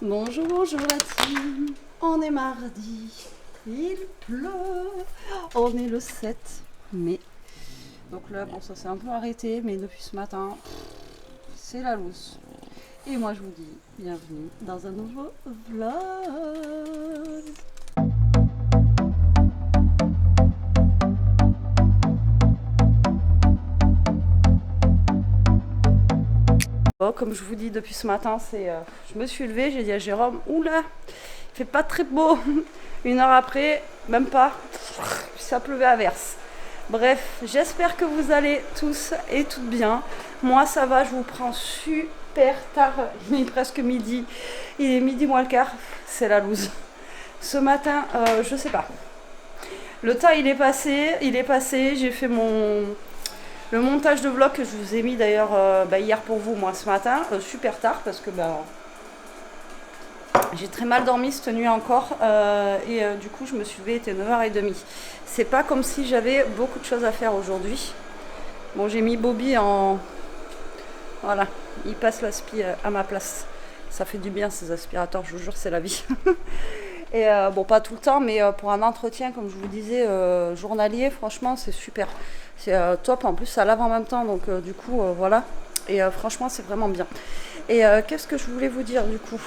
Bonjour, bonjour la team. On est mardi, il pleut. On est le 7 mai. Donc là, bon, ça s'est un peu arrêté, mais depuis ce matin, c'est la loose. Et moi, je vous dis bienvenue dans un nouveau vlog. Bon, comme je vous dis depuis ce matin, je me suis levée, j'ai dit à Jérôme, oula, il fait pas très beau. Une heure après, même pas, ça pleuvait à verse. Bref, j'espère que vous allez tous et toutes bien. Moi ça va, je vous prends super tard, il est presque midi. Il est midi moins le quart, c'est la loose. Ce matin, je sais pas. Le temps il est passé, j'ai fait le montage de vlog que je vous ai mis d'ailleurs hier pour vous, moi ce matin, super tard parce que j'ai très mal dormi cette nuit encore et du coup je me suis levée, il était 9h30. C'est pas comme si j'avais beaucoup de choses à faire aujourd'hui. Bon, j'ai mis Bobby en... Voilà, il passe l'aspi à ma place. Ça fait du bien ces aspirateurs, je vous jure, c'est la vie. Et bon, pas tout le temps, mais pour un entretien, comme je vous disais, journalier, franchement, c'est super. C'est top, en plus ça lave en même temps, donc du coup, voilà. Et franchement, c'est vraiment bien. Et qu'est-ce que je voulais vous dire du coup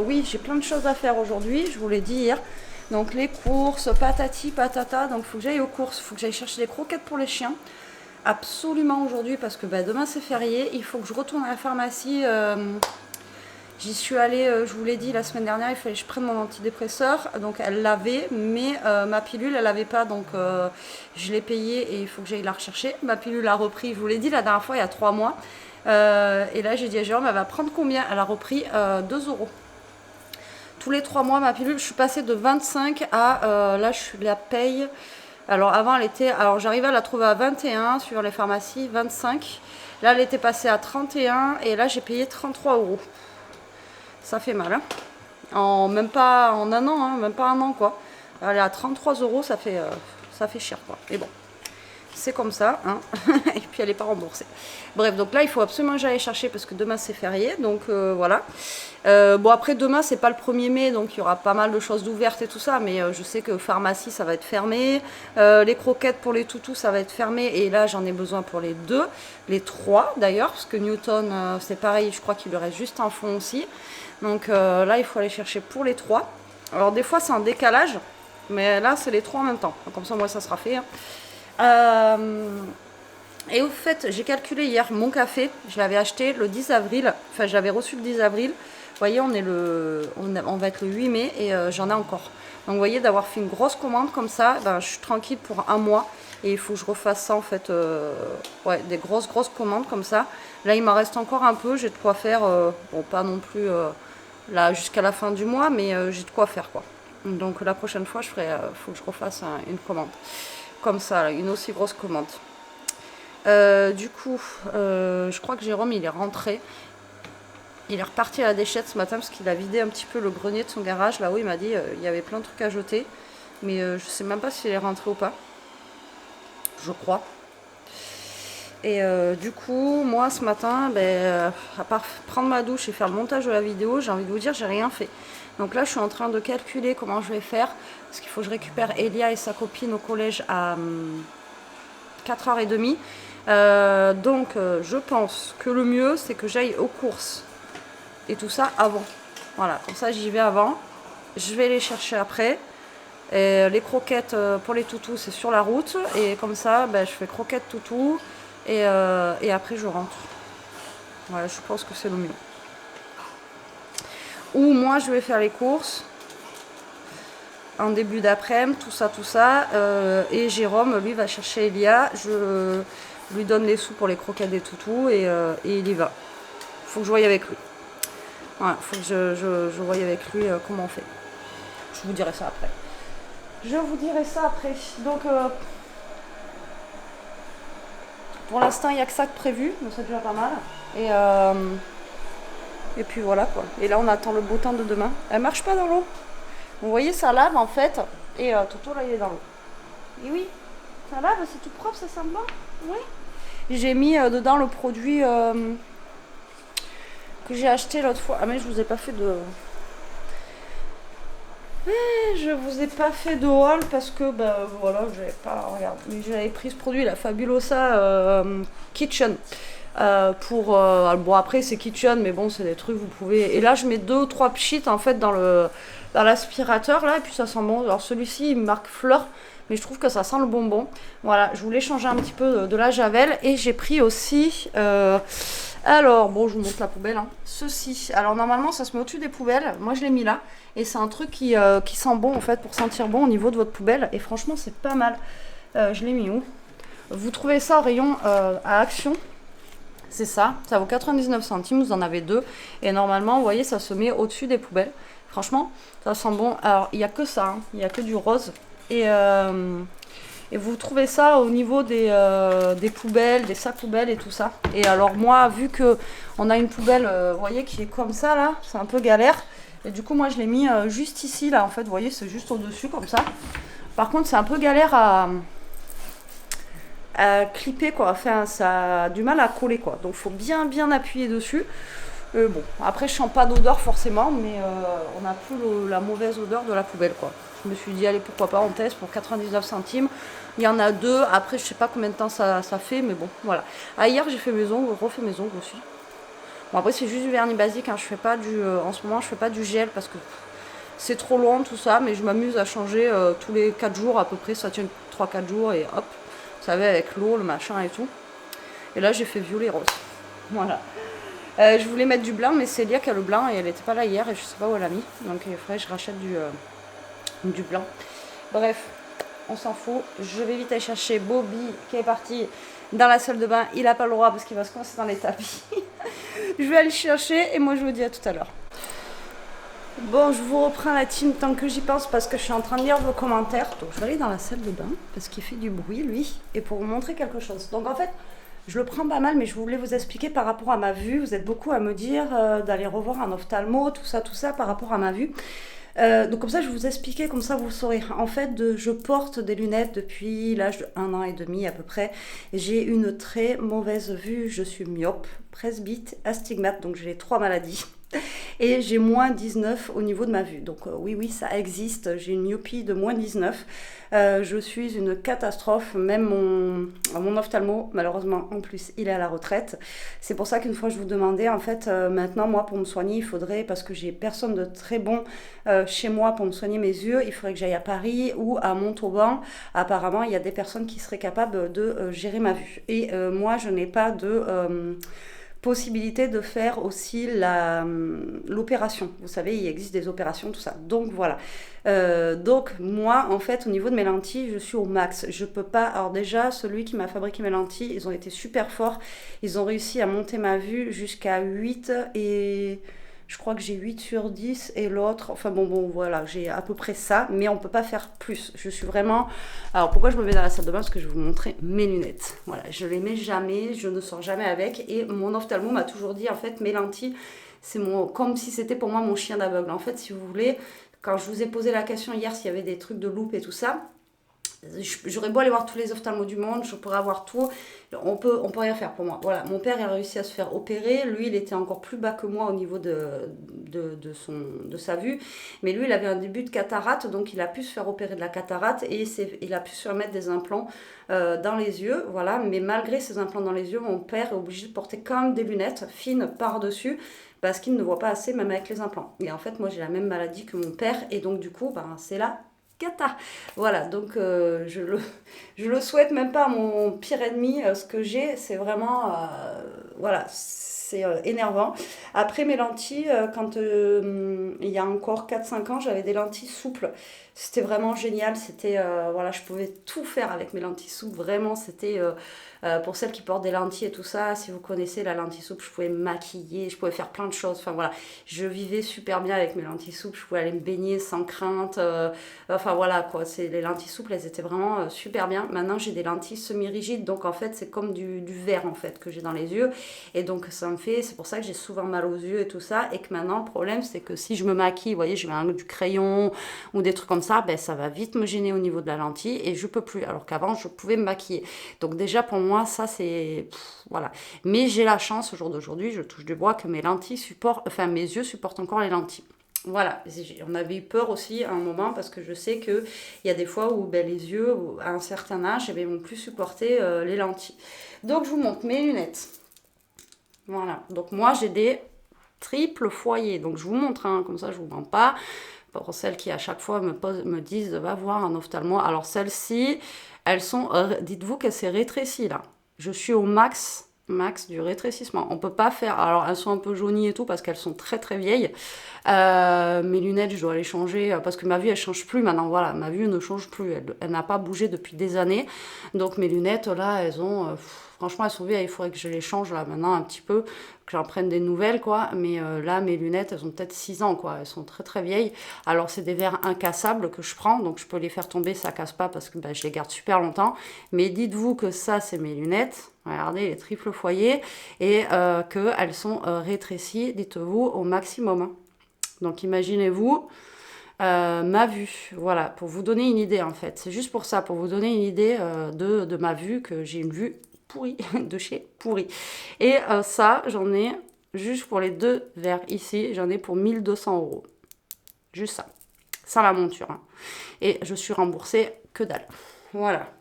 oui, j'ai plein de choses à faire aujourd'hui, je vous l'ai dit hier. Donc les courses, patati, patata, donc il faut que j'aille aux courses, il faut que j'aille chercher des croquettes pour les chiens. Absolument aujourd'hui, parce que demain c'est férié, il faut que je retourne à la pharmacie. J'y suis allée, je vous l'ai dit la semaine dernière, il fallait que je prenne mon antidépresseur. Donc elle l'avait, mais ma pilule elle l'avait pas, donc je l'ai payée et il faut que j'aille la rechercher. Ma pilule a repris, je vous l'ai dit la dernière fois, il y a 3 mois. Et là j'ai dit à Jérôme, elle va prendre combien? Elle a repris 2 €. Tous les 3 mois ma pilule, je suis passée de 25 à là je la paye. Alors avant elle était, alors j'arrivais à la trouver à 21 sur les pharmacies, 25. Là elle était passée à 31 et là j'ai payé 33 €. Ça fait mal, hein. Même pas en un an, hein, même pas un an quoi. Elle est à 33 €, ça fait cher quoi. Et bon, c'est comme ça, hein. Et puis elle n'est pas remboursée. Bref, donc là il faut absolument que j'aille chercher parce que demain c'est férié, donc voilà. Bon après demain c'est pas le 1er mai, donc il y aura pas mal de choses d'ouvertes et tout ça, mais je sais que pharmacie ça va être fermé. Les croquettes pour les toutous ça va être fermé, et là j'en ai besoin pour les 2, les 3 d'ailleurs, parce que Newton c'est pareil, je crois qu'il lui reste juste un fond aussi. Donc là il faut aller chercher pour les 3. Alors des fois c'est en décalage, mais là c'est les 3 en même temps, donc, comme ça moi ça sera fait, hein. Et au fait, j'ai calculé hier mon café, je l'avais acheté le 10 avril, enfin j'avais reçu le 10 avril. Vous voyez, on va être le 8 mai et j'en ai encore. Donc vous voyez, d'avoir fait une grosse commande comme ça, je suis tranquille pour un mois. Et il faut que je refasse ça en fait, ouais, des grosses commandes comme ça. Là il m'en reste encore un peu, j'ai de quoi faire, bon pas non plus là jusqu'à la fin du mois, mais j'ai de quoi faire quoi. Donc la prochaine fois, faut que je refasse une commande. Comme ça, là, une aussi grosse commande. Du coup, je crois que Jérôme il est rentré. Il est reparti à la déchette ce matin parce qu'il a vidé un petit peu le grenier de son garage. Là-haut, il m'a dit il y avait plein de trucs à jeter. Mais je sais même pas s'il est rentré ou pas. Je crois. Et du coup, moi ce matin, à part prendre ma douche et faire le montage de la vidéo, j'ai envie de vous dire, j'ai rien fait. Donc là, je suis en train de calculer comment je vais faire. Parce qu'il faut que je récupère Elia et sa copine au collège à 4h30. Donc je pense que le mieux c'est que j'aille aux courses et tout ça avant. Voilà, comme ça j'y vais avant. Je vais les chercher après. Et les croquettes pour les toutous c'est sur la route. Et comme ça je fais croquettes toutous et après je rentre. Voilà, je pense que c'est le mieux. Ou moi je vais faire les courses en début d'après-midi, tout ça. Et Jérôme lui va chercher Elia. Je lui donne les sous pour les croquettes des toutous et il y va. Faut que je voie avec lui. Voilà, faut que je voie avec lui comment on fait. Je vous dirai ça après. Donc pour l'instant il n'y a que ça de prévu, donc c'est déjà pas mal. Et puis voilà quoi. Et là on attend le beau temps de demain. Elle marche pas dans l'eau. Vous voyez, ça lave en fait. Et Toto là il est dans l'eau. Et oui, ça lave, c'est tout propre, ça sent bon. Oui. J'ai mis dedans le produit que j'ai acheté l'autre fois. Ah mais je vous ai pas fait de... Je vous ai pas fait de haul parce que voilà, j'avais pas regardé, mais j'avais pris ce produit, la Fabulosa Kitchen. Bon après c'est kitchen mais bon c'est des trucs vous pouvez, et là je mets 2 ou 3 pchits en fait dans l'aspirateur là, et puis ça sent bon. Alors celui-ci il marque fleur, mais je trouve que ça sent le bonbon. Voilà, je voulais changer un petit peu de la javel, et j'ai pris aussi alors bon, je vous montre la poubelle, hein. Ceci, alors normalement ça se met au-dessus des poubelles, moi je l'ai mis là, et c'est un truc qui sent bon en fait, pour sentir bon au niveau de votre poubelle, et franchement c'est pas mal. Je l'ai mis où? Vous trouvez ça au rayon à Action. C'est ça, ça vaut 99 centimes, vous en avez 2. Et normalement, vous voyez, ça se met au-dessus des poubelles. Franchement, ça sent bon. Alors, il n'y a que ça, hein. Il n'y a que du rose. Et vous trouvez ça au niveau des poubelles, des sacs poubelles et tout ça. Et alors moi, vu que on a une poubelle, vous voyez, qui est comme ça, là, c'est un peu galère. Et du coup, moi, je l'ai mis juste ici, là, en fait. Vous voyez, c'est juste au-dessus, comme ça. Par contre, c'est un peu galère à clipper, quoi. Enfin, ça a du mal à coller, quoi. Donc faut bien appuyer dessus. Bon, après je sens pas d'odeur forcément, mais on n'a plus la mauvaise odeur de la poubelle, quoi. Je me suis dit allez, pourquoi pas, on teste pour 99 centimes. Il y en a 2, après je sais pas combien de temps ça fait, mais bon voilà. Hier j'ai fait mes ongles, refait mes ongles aussi. Bon après c'est juste du vernis basique, hein. Je fais pas en ce moment je fais pas du gel parce que c'est trop long tout ça, mais je m'amuse à changer tous les 4 jours à peu près, ça tient 3-4 jours et hop. Vous savez, avec l'eau, le machin et tout. Et là, j'ai fait violet rose. Voilà. Je voulais mettre du blanc, mais Célia qui a le blanc et elle n'était pas là hier et je sais pas où elle a mis. Donc il faudrait que je rachète du blanc. Bref, on s'en fout. Je vais vite aller chercher Bobby qui est parti dans la salle de bain. Il n'a pas le droit parce qu'il va se coincer dans les tapis. Je vais aller chercher et moi je vous dis à tout à l'heure. Bon, je vous reprends la team tant que j'y pense parce que je suis en train de lire vos commentaires. Donc je vais aller dans la salle de bain parce qu'il fait du bruit lui, et pour vous montrer quelque chose. Donc en fait, je le prends pas mal, mais je voulais vous expliquer par rapport à ma vue. Vous êtes beaucoup à me dire d'aller revoir un ophtalmo, tout ça par rapport à ma vue. Donc comme ça, je vais vous expliquer, comme ça vous saurez. En fait, je porte des lunettes depuis l'âge de 1 an et demi à peu près. J'ai une très mauvaise vue, je suis myope, presbyte, astigmate, donc j'ai les 3 maladies. Et j'ai moins 19 au niveau de ma vue. Donc oui, ça existe. J'ai une myopie de moins 19. Je suis une catastrophe. Même mon ophtalmo, malheureusement, en plus, il est à la retraite. C'est pour ça qu'une fois, je vous demandais, en fait, maintenant, moi, pour me soigner, il faudrait, parce que j'ai personne de très bon chez moi pour me soigner mes yeux, il faudrait que j'aille à Paris ou à Montauban. Apparemment, il y a des personnes qui seraient capables de gérer ma vue. Et moi, je n'ai pas de possibilité de faire aussi l'opération. Vous savez, il existe des opérations, tout ça. Donc voilà. Donc moi, en fait, au niveau de mes lentilles, je suis au max. Je peux pas. Alors déjà, celui qui m'a fabriqué mes lentilles, ils ont été super forts. Ils ont réussi à monter ma vue jusqu'à 8 et je crois que j'ai 8 sur 10 et l'autre, enfin bon, voilà, j'ai à peu près ça, mais on peut pas faire plus. Je suis vraiment... Alors pourquoi je me mets dans la salle de bain? Parce que je vais vous montrer mes lunettes. Voilà, je les mets jamais, je ne sors jamais avec, et mon ophtalmo m'a toujours dit, en fait, mes lentilles, c'est comme si c'était pour moi mon chien d'aveugle. En fait, si vous voulez, quand je vous ai posé la question hier s'il y avait des trucs de loupe et tout ça, j'aurais beau aller voir tous les ophtalmos du monde, je pourrais avoir tout, on peut rien faire pour moi. Voilà, mon père a réussi à se faire opérer, lui il était encore plus bas que moi au niveau de sa vue, mais lui il avait un début de cataracte, donc il a pu se faire opérer de la cataracte et il a pu se faire mettre des implants dans les yeux, voilà. Mais malgré ces implants dans les yeux, mon père est obligé de porter quand même des lunettes fines par-dessus, parce qu'il ne voit pas assez même avec les implants. Et en fait moi j'ai la même maladie que mon père, et donc du coup c'est là cata. Voilà, donc je le souhaite même pas à mon pire ennemi. Ce que j'ai, c'est vraiment voilà, c'est énervant. Après mes lentilles, quand il y a encore 4-5 ans, j'avais des lentilles souples. C'était vraiment génial. C'était voilà, je pouvais tout faire avec mes lentilles souples. Vraiment, c'était pour celles qui portent des lentilles et tout ça, si vous connaissez la lentille souple, je pouvais me maquiller, je pouvais faire plein de choses. Enfin voilà, je vivais super bien avec mes lentilles souples, je pouvais aller me baigner sans crainte. Enfin voilà quoi, les lentilles souples, elles étaient vraiment super bien. Maintenant j'ai des lentilles semi-rigides, donc en fait c'est comme du verre en fait que j'ai dans les yeux, et donc ça me fait, c'est pour ça que j'ai souvent mal aux yeux et tout ça, et que maintenant le problème c'est que si je me maquille, vous voyez, je mets du crayon ou des trucs comme ça, ben ça va vite me gêner au niveau de la lentille et je peux plus, alors qu'avant je pouvais me maquiller. Donc déjà pour moi ça c'est voilà, mais j'ai la chance au jour d'aujourd'hui, je touche du bois, que mes lentilles supportent, enfin mes yeux supportent encore les lentilles. Voilà, on avait eu peur aussi à un moment parce que je sais qu'il y a des fois où ben, les yeux, à un certain âge, eh ben, ils vont plus supporter les lentilles. Donc je vous montre mes lunettes. Voilà, donc moi j'ai des triples foyers. Donc je vous montre, hein, comme ça je vous mens pas. Pour celles qui à chaque fois me disent va voir un ophtalmo. Alors celles-ci, elles sont, dites-vous qu'elles s'est rétrécies là. Je suis au max du rétrécissement. On peut pas faire, alors elles sont un peu jaunies et tout parce qu'elles sont très très vieilles. Mes lunettes, je dois les changer parce que ma vue elle change plus maintenant. Voilà, ma vue ne change plus. Elle n'a pas bougé depuis des années. Donc mes lunettes là, elles ont, franchement elles sont vieilles. Il faudrait que je les change là maintenant un petit peu, que j'en prenne des nouvelles quoi. Mais là mes lunettes, elles ont peut-être 6 ans quoi. Elles sont très très vieilles. Alors c'est des verres incassables que je prends, donc je peux les faire tomber, ça casse pas parce que je les garde super longtemps. Mais dites-vous que ça c'est mes lunettes. Regardez les triples foyers et qu'elles sont rétrécies, dites-vous, au maximum. Hein. Donc imaginez-vous ma vue, voilà, pour vous donner une idée en fait. C'est juste pour ça, pour vous donner une idée de ma vue, que j'ai une vue pourrie, de chez pourrie. Et ça, j'en ai, juste pour les 2 verres ici, j'en ai pour 1 200 €. Juste ça, sans la monture. Hein. Et je suis remboursée que dalle. Voilà.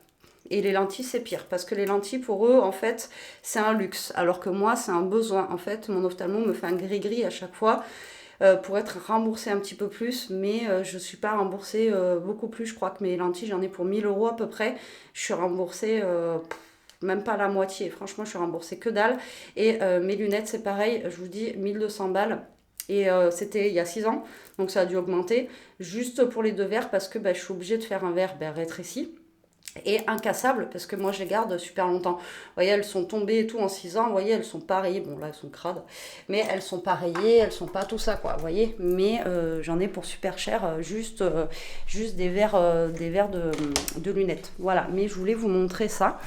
Et les lentilles, c'est pire, parce que les lentilles, pour eux, en fait, c'est un luxe, alors que moi, c'est un besoin. En fait, mon ophtalmo me fait un gris-gris à chaque fois pour être remboursée un petit peu plus, mais je ne suis pas remboursée beaucoup plus. Je crois que mes lentilles, j'en ai pour 1 000 € à peu près. Je suis remboursée même pas la moitié. Franchement, je suis remboursée que dalle. Et mes lunettes, c'est pareil, je vous dis, 1 200 balles. Et c'était il y a 6 ans, donc ça a dû augmenter, juste pour les 2 verres, parce que je suis obligée de faire un verre rétréci. Et incassables parce que moi je les garde super longtemps. Vous voyez, elles sont tombées et tout en 6 ans, vous voyez, elles sont pas rayées, bon là elles sont crades, mais elles sont pas rayées, elles sont pas tout ça quoi, vous voyez, mais j'en ai pour super cher, juste des verres de lunettes, voilà, mais je voulais vous montrer ça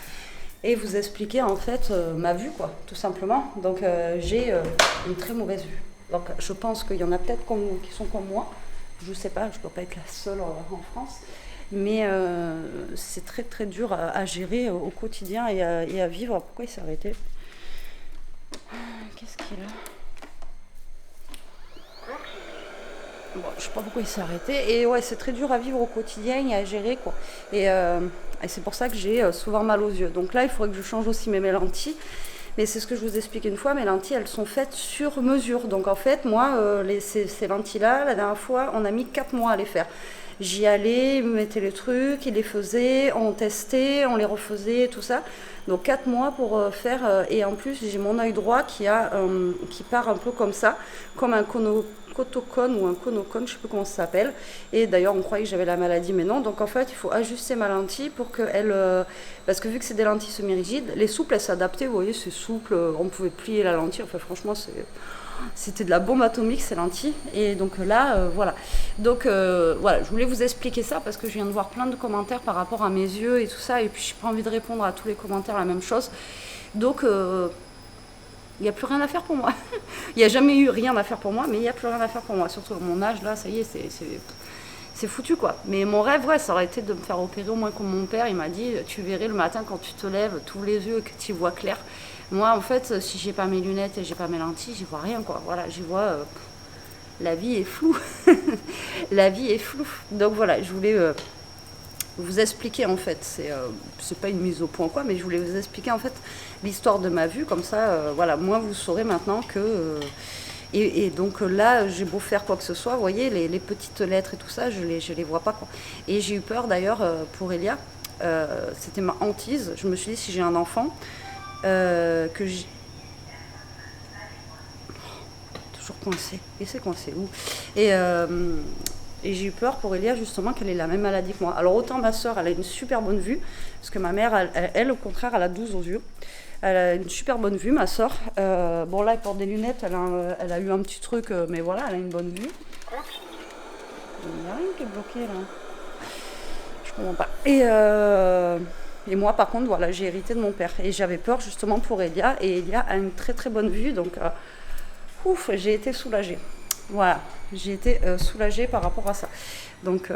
et vous expliquer en fait ma vue quoi, tout simplement. Donc j'ai une très mauvaise vue, donc je pense qu'il y en a peut-être qui sont comme moi, je sais pas, je dois pas être la seule en France. Mais c'est très très dur à gérer au quotidien et à vivre. Pourquoi il s'est arrêté? Qu'est-ce qu'il a? Bon, je sais pas pourquoi il s'est arrêté. Et ouais, c'est très dur à vivre au quotidien et à gérer quoi. Et c'est pour ça que j'ai souvent mal aux yeux. Donc là, il faudrait que je change aussi mes lentilles. Mais c'est ce que je vous explique une fois, mes lentilles, elles sont faites sur mesure. Donc en fait, moi, ces lentilles-là, la dernière fois, on a mis 4 mois à les faire. J'y allais, ils me mettaient les trucs, ils les faisaient, on testait, on les refaisait, tout ça. Donc 4 mois pour faire. Et en plus, j'ai mon œil droit qui part un peu comme ça, comme un cotocone ou un conocone, je ne sais plus comment ça s'appelle. Et d'ailleurs, on croyait que j'avais la maladie, mais non. Donc en fait, il faut ajuster ma lentille pour qu'elle... parce que vu que c'est des lentilles semi-rigides, les souples, elles s'adaptaient. Vous voyez, c'est souple, on pouvait plier la lentille. Enfin, franchement, c'était de la bombe atomique ces lentilles. Et donc là, voilà. Donc voilà, je voulais vous expliquer ça parce que je viens de voir plein de commentaires par rapport à mes yeux et tout ça. Et puis, je n'ai pas envie de répondre à tous les commentaires la même chose. Donc... il n'y a plus rien à faire pour moi. Il n'y a jamais eu rien à faire pour moi, mais il n'y a plus rien à faire pour moi. Surtout à mon âge, là, ça y est, c'est foutu, quoi. Mais mon rêve, ouais, ça aurait été de me faire opérer au moins comme mon père. Il m'a dit, tu verrais le matin quand tu te lèves, tous les yeux, que tu vois clair. Moi, en fait, si j'ai pas mes lunettes et j'ai pas mes lentilles, j'y vois rien, quoi. Voilà, j'y vois... la vie est floue. La vie est floue. Donc voilà, je voulais... vous expliquer en fait, c'est pas une mise au point quoi, mais je voulais vous expliquer en fait l'histoire de ma vue, comme ça, voilà, moi vous saurez maintenant que... et donc là, j'ai beau faire quoi que ce soit, vous voyez, les petites lettres et tout ça, je les vois pas quoi. Et j'ai eu peur d'ailleurs pour Elia, c'était ma hantise, je me suis dit si j'ai un enfant, que j'ai... Toujours coincé, et c'est coincé où? Et j'ai eu peur pour Elia justement qu'elle ait la même maladie que moi. Alors autant ma soeur, elle a une super bonne vue, parce que ma mère, elle au contraire, elle a 12 aux yeux. Elle a une super bonne vue, ma soeur. Bon là, elle porte des lunettes, elle a eu un petit truc, mais voilà, elle a une bonne vue. Il n'y a rien qui est bloqué là. Je comprends pas. Et moi par contre, voilà, j'ai hérité de mon père. Et j'avais peur justement pour Elia. Et Elia a une très très bonne vue, donc ouf, j'ai été soulagée. Voilà, j'ai été soulagée par rapport à ça. Donc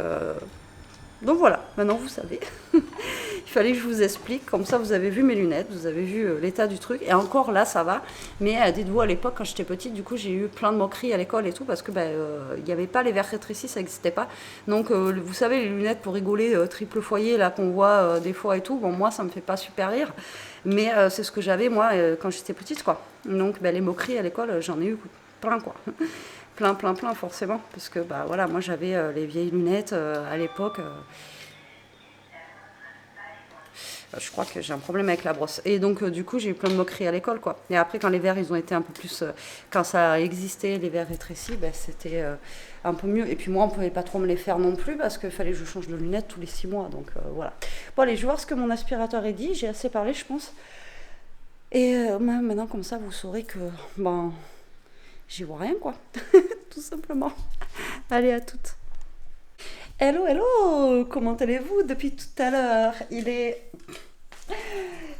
voilà, maintenant vous savez. Il fallait que je vous explique. Comme ça, vous avez vu mes lunettes, vous avez vu l'état du truc. Et encore là, ça va. Mais dites-vous, à l'époque, quand j'étais petite, du coup, j'ai eu plein de moqueries à l'école et tout. Parce que il n'y avait pas les verres rétrécis, ça n'existait pas. Donc, vous savez, les lunettes pour rigoler, triple foyer, là, qu'on voit des fois et tout. Bon, moi, ça me fait pas super rire. Mais c'est ce que j'avais, moi, quand j'étais petite, quoi. Donc, les moqueries à l'école, j'en ai eu plein, quoi. plein, forcément. Parce que, voilà, moi, j'avais les vieilles lunettes à l'époque. Je crois que j'ai un problème avec la brosse. Et donc, du coup, j'ai eu plein de moqueries à l'école, quoi. Et après, quand les verres, ils ont été un peu plus... quand ça existait, les verres rétrécis, c'était un peu mieux. Et puis moi, on ne pouvait pas trop me les faire non plus parce qu'il fallait que je change de lunettes tous les 6 mois. Donc, voilà. Bon, allez, je vais voir ce que mon aspirateur est dit. J'ai assez parlé, je pense. Et maintenant, comme ça, vous saurez que... j'y vois rien, quoi. Tout simplement. Allez, à toutes. Hello, hello. Comment allez-vous depuis tout à l'heure? Il est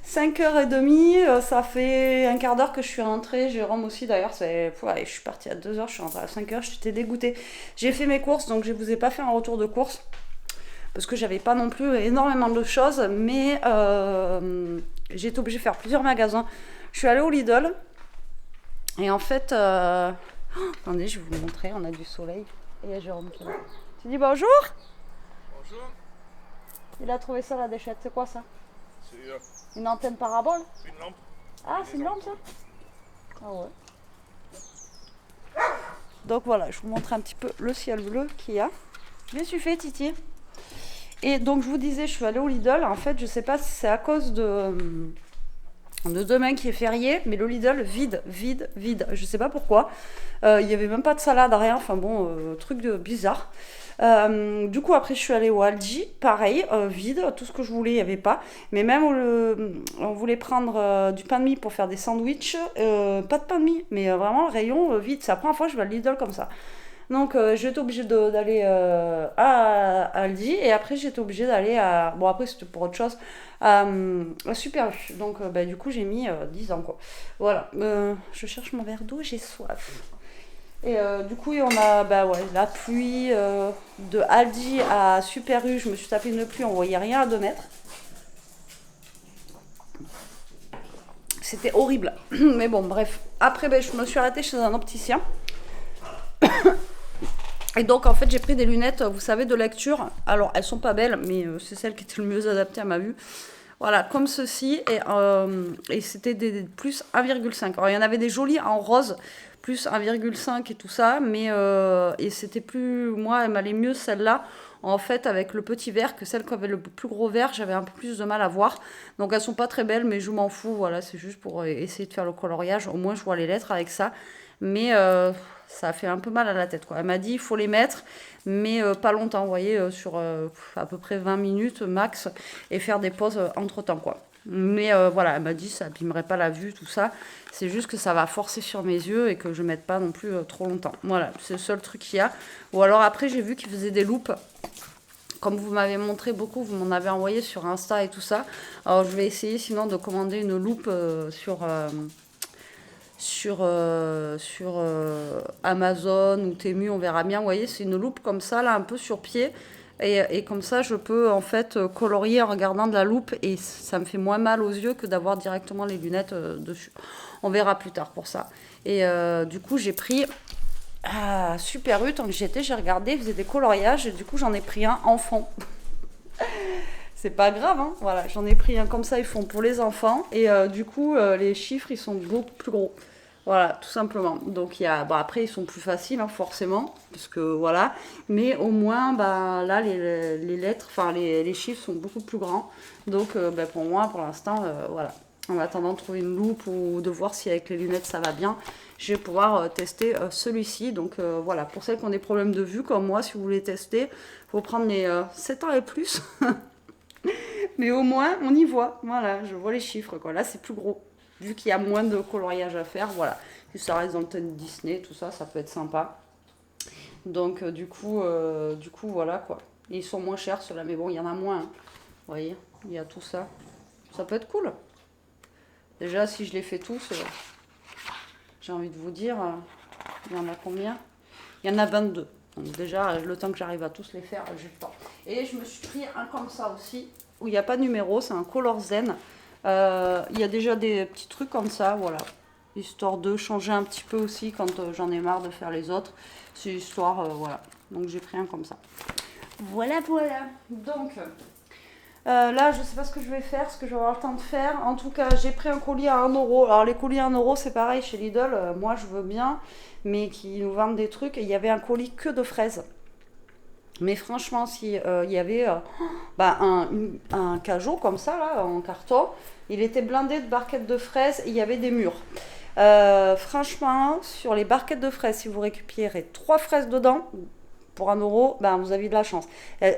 5h30, ça fait un quart d'heure que je suis rentrée. Jérôme aussi d'ailleurs, je suis partie à 2h, je suis rentrée à 5h, j'étais dégoûtée. J'ai fait mes courses, donc je ne vous ai pas fait un retour de course parce que j'avais pas non plus énormément de choses, mais j'ai été obligée de faire plusieurs magasins. Je suis allée au Lidl et en fait, attendez, je vais vous montrer, on a du soleil. Et il y a Jérôme qui est là. Tu dis bonjour? Bonjour. Il a trouvé ça la déchette, c'est quoi ça? C'est une antenne parabole? une lampe. Ah, c'est une lampe ça? Ah ouais. Donc voilà, je vous montre un petit peu le ciel bleu qu'il y a. Je me suis fait Titi. Et donc je vous disais, je suis allée au Lidl. En fait, je sais pas si c'est à cause de demain qui est férié, mais le Lidl vide. Je sais pas pourquoi. Il n'y avait même pas de salade, rien. Enfin bon, truc de bizarre. Du coup, après, je suis allée au Aldi, pareil, vide, tout ce que je voulais, il n'y avait pas. Mais même on voulait prendre du pain de mie pour faire des sandwichs, pas de pain de mie, mais vraiment le rayon vide. C'est la première fois que je vais à Lidl comme ça. Donc, j'étais obligée d'aller à Aldi, et après, j'étais obligée d'aller à. Bon, après, c'était pour autre chose, à Super U. Donc, du coup, j'ai mis 10 ans, quoi. Voilà. Je cherche mon verre d'eau, j'ai soif. Et du coup, on a la pluie de Aldi à Super U. Je me suis tapé une pluie, on voyait rien à 2 mètres. C'était horrible. Mais bon, bref. Après, je me suis arrêtée chez un opticien. Et donc, en fait, j'ai pris des lunettes, vous savez, de lecture. Alors, elles sont pas belles, mais c'est celles qui étaient le mieux adaptées à ma vue. Voilà, comme ceci. Et c'était des plus 1,5. Alors, il y en avait des jolies en rose, plus 1,5 et tout ça. Mais et c'était plus... Moi, elle m'allait mieux celle-là. En fait, avec le petit verre, que celle qui avait le plus gros verre, j'avais un peu plus de mal à voir. Donc, elles sont pas très belles, mais je m'en fous. Voilà, c'est juste pour essayer de faire le coloriage. Au moins, je vois les lettres avec ça. Mais ça a fait un peu mal à la tête, quoi. Elle m'a dit il faut les mettre, mais pas longtemps, vous voyez, sur à peu près 20 minutes max, et faire des pauses entre-temps, quoi. Mais voilà, elle m'a dit ça abîmerait pas la vue, tout ça. C'est juste que ça va forcer sur mes yeux et que je ne mette pas non plus trop longtemps. Voilà, c'est le seul truc qu'il y a. Ou alors après, j'ai vu qu'ils faisaient des loupes. Comme vous m'avez montré beaucoup, vous m'en avez envoyé sur Insta et tout ça. Alors je vais essayer sinon de commander une loupe sur Amazon ou Temu, on verra bien. Vous voyez, c'est une loupe comme ça, là, un peu sur pied. Et comme ça, je peux en fait colorier en regardant de la loupe. Et ça me fait moins mal aux yeux que d'avoir directement les lunettes dessus. On verra plus tard pour ça. Et du coup, j'ai pris Super U. Tant que j'y étais, j'ai regardé, ils faisaient des coloriages. Et du coup, j'en ai pris un enfant. C'est pas grave, hein. Voilà, j'en ai pris un comme ça, ils font pour les enfants. Et du coup, les chiffres, ils sont beaucoup plus gros. Voilà, tout simplement. Donc, après, ils sont plus faciles, hein, forcément. Parce que, voilà. Mais au moins, là, les lettres, enfin, les chiffres sont beaucoup plus grands. Donc, pour moi, pour l'instant, voilà. En attendant de trouver une loupe ou de voir si avec les lunettes, ça va bien, je vais pouvoir tester celui-ci. Donc, voilà. Pour celles qui ont des problèmes de vue, comme moi, si vous voulez tester, il faut prendre les 7 ans et plus. Mais au moins, on y voit. Voilà, je vois les chiffres, quoi. Là, c'est plus gros. Vu qu'il y a moins de coloriage à faire, voilà. Si ça reste dans le thème Disney, tout ça, ça peut être sympa. Donc, du coup, voilà, quoi. Et ils sont moins chers, ceux-là. Mais bon, il y en a moins. Hein. Vous voyez, il y a tout ça. Ça peut être cool. Déjà, si je les fais tous, j'ai envie de vous dire, il y en a combien? Il y en a 22. Donc déjà, le temps que j'arrive à tous les faire, j'ai le temps. Et je me suis pris un comme ça aussi où il n'y a pas de numéro, c'est un Color Zen. Il y a déjà des petits trucs comme ça, voilà. Histoire de changer un petit peu aussi quand j'en ai marre de faire les autres. C'est histoire, voilà. Donc j'ai pris un comme ça. Voilà, voilà. Donc là, je sais pas ce que je vais faire, ce que je vais avoir le temps de faire. En tout cas, j'ai pris un colis à 1 euro. Alors les colis à 1 euro, c'est pareil chez Lidl. Moi, je veux bien, mais qui nous vendent des trucs. Et il y avait un colis que de fraises. Mais franchement, si il y avait un cajot comme ça, là, en carton, il était blindé de barquettes de fraises et il y avait des murs. Franchement, sur les barquettes de fraises, si vous récupérez 3 fraises dedans, pour 1 euro, ben, vous avez de la chance.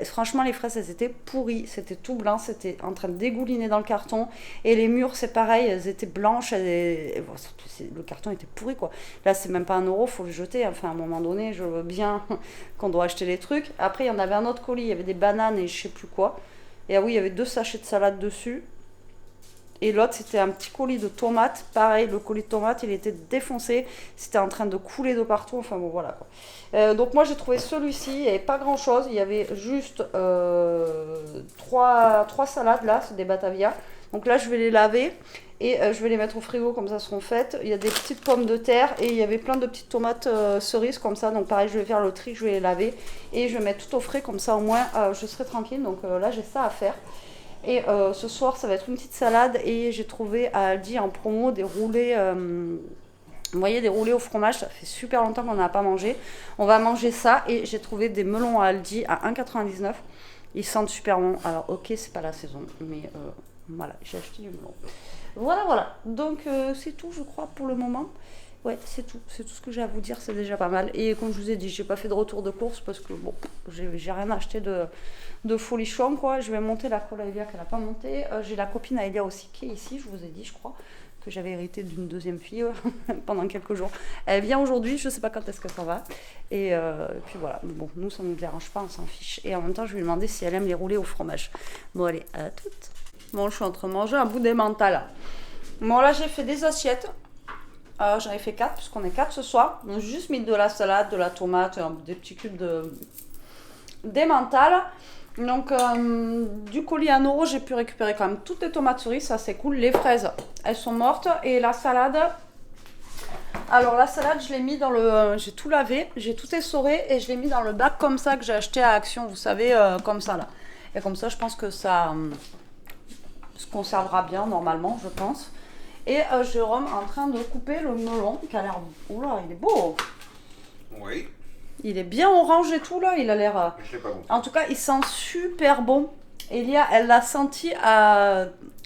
Franchement, les fraises, elles étaient pourries. C'était tout blanc, c'était en train de dégouliner dans le carton. Et les murs, c'est pareil, elles étaient blanches. Le carton était pourri, quoi. Là, c'est même pas 1 euro, il faut le jeter. Enfin, à un moment donné, je veux bien qu'on doit acheter les trucs. Après, il y en avait un autre colis, il y avait des bananes et je sais plus quoi. Et ah oui, il y avait 2 sachets de salade dessus. Et l'autre, c'était un petit colis de tomates. Pareil, le colis de tomates, il était défoncé. C'était en train de couler de partout. Enfin bon, voilà quoi. Donc moi, j'ai trouvé celui-ci. Il n'y avait pas grand-chose. Il y avait juste 3 salades là. C'est des Batavia. Donc là, je vais les laver. Et je vais les mettre au frigo, comme ça seront faites. Il y a des petites pommes de terre. Et il y avait plein de petites tomates cerises comme ça. Donc pareil, je vais faire le tri. Je vais les laver. Et je vais mettre tout au frais. Comme ça, au moins, je serai tranquille. Donc là, j'ai ça à faire. Et ce soir, ça va être une petite salade. Et j'ai trouvé à Aldi en promo des roulés. Vous voyez, des roulés au fromage. Ça fait super longtemps qu'on n'a pas mangé. On va manger ça. Et j'ai trouvé des melons à Aldi à 1,99 €. Ils sentent super bon. Alors, ok, c'est pas la saison. Mais voilà, j'ai acheté du melon. Voilà, voilà. Donc, c'est tout, je crois, pour le moment. Ouais, c'est tout. C'est tout ce que j'ai à vous dire. C'est déjà pas mal. Et comme je vous ai dit, j'ai pas fait de retour de course parce que, bon, j'ai rien acheté de folichon, quoi. Je vais monter la colle à Elia qu'elle n'a pas montée. J'ai la copine à Elia aussi qui est ici, je vous ai dit, je crois, que j'avais hérité d'une deuxième fille pendant quelques jours. Elle vient aujourd'hui, je sais pas quand est-ce que ça va. Et puis voilà, bon, nous ça ne nous dérange pas, on s'en fiche. Et en même temps, je vais lui demander si elle aime les roulés au fromage. Bon, allez, à toutes. Bon, je suis en train de manger un bout d'emmental. Bon, là, j'ai fait des assiettes. J'en ai fait 4, puisqu'on est 4 ce soir. Donc, j'ai juste mis de la salade, de la tomate, des petits cubes d'emmental. Donc, du colis à 1 euro, j'ai pu récupérer quand même toutes les tomates cerises, ça c'est cool. Les fraises, elles sont mortes. Et la salade, alors la salade, je l'ai mis dans le... j'ai tout lavé, j'ai tout essoré et je l'ai mis dans le bac comme ça que j'ai acheté à Action, vous savez, comme ça là. Et comme ça, je pense que ça se conservera bien normalement, je pense. Et Jérôme est en train de couper le melon qui a l'air... Oula, il est beau. Oui. Il est bien orange et tout là, il a l'air... Je l'ai pas goûté. En tout cas, il sent super bon. Elia, elle l'a senti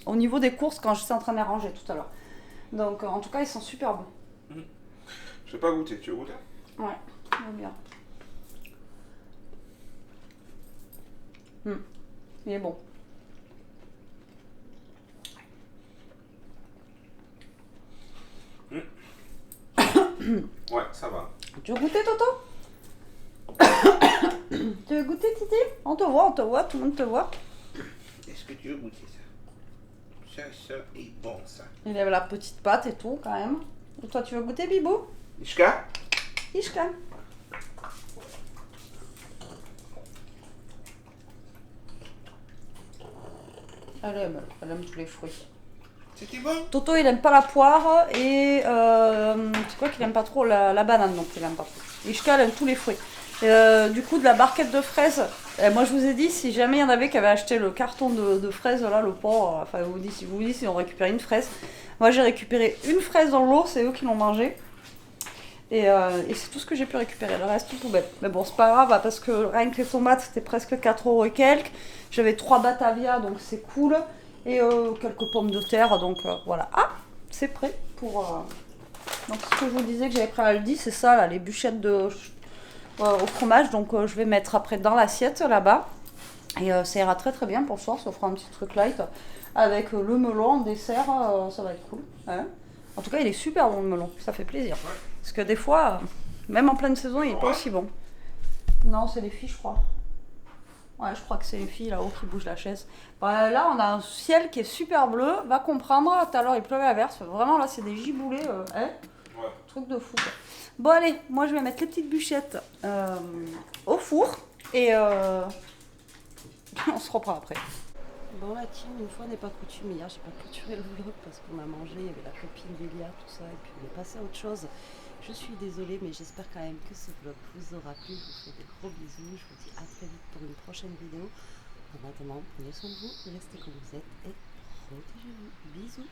au niveau des courses quand j'étais en train de les ranger tout à l'heure. Donc en tout cas, il sent super bon. Je l'ai pas goûté, tu veux goûter? Ouais, j'aime bien. Il est bon. Ouais, ça va. Tu veux goûter, Toto? Tu veux goûter, Titi? On te voit, tout le monde te voit. Est-ce que tu veux goûter ça? Ça est bon, ça. Il avait la petite pâte et tout, quand même. Et toi, tu veux goûter, Bibou? Ishka? Ishka. Elle aime tous les fruits. C'était bon? Toto, il aime pas la poire et c'est quoi qu'il aime pas trop? La banane, donc il aime pas trop. Ishka, elle aime tous les fruits. Du coup, de la barquette de fraises, moi je vous ai dit, si jamais il y en avait qui avaient acheté le carton de fraises, là, le porc, enfin, vous vous dites si on récupère une fraise. Moi j'ai récupéré une fraise dans l'eau, c'est eux qui l'ont mangée. Et c'est tout ce que j'ai pu récupérer, le reste tout poubelle. Mais bon, c'est pas grave, parce que rien que les tomates, c'était presque 4 € et quelques. J'avais 3 Batavia, donc c'est cool. Et quelques pommes de terre, donc voilà. Ah, c'est prêt pour... Donc ce que je vous disais que j'avais pris à Aldi, c'est ça, là, les bûchettes au fromage. Donc je vais mettre après dans l'assiette, là-bas. Et ça ira très très bien pour ce soir, ça fera un petit truc light. Avec le melon en dessert, ça va être cool. Ouais. En tout cas, il est super bon le melon, ça fait plaisir. Parce que des fois, même en pleine saison, il est pas aussi bon. Non, c'est les filles, je crois. Ouais, je crois que c'est les filles là-haut qui bougent la chaise. Bah, là, on a un ciel qui est super bleu. Va comprendre, tout à l'heure, il pleuvait à verse. Vraiment, là, c'est des giboulées. Ouais. Truc de fou, quoi. Bon, allez, moi, je vais mettre les petites bûchettes au four. Et on se reprend après. Bon la team, une fois n'est pas coutume, hier j'ai pas clôturé le vlog parce qu'on a mangé, il y avait la copine d'Elia, tout ça, et puis on est passé à autre chose. Je suis désolée, mais j'espère quand même que ce vlog vous aura plu. Je vous fais des gros bisous, je vous dis à très vite pour une prochaine vidéo. En attendant, prenez soin de vous, restez comme vous êtes et protégez-vous. Bisous.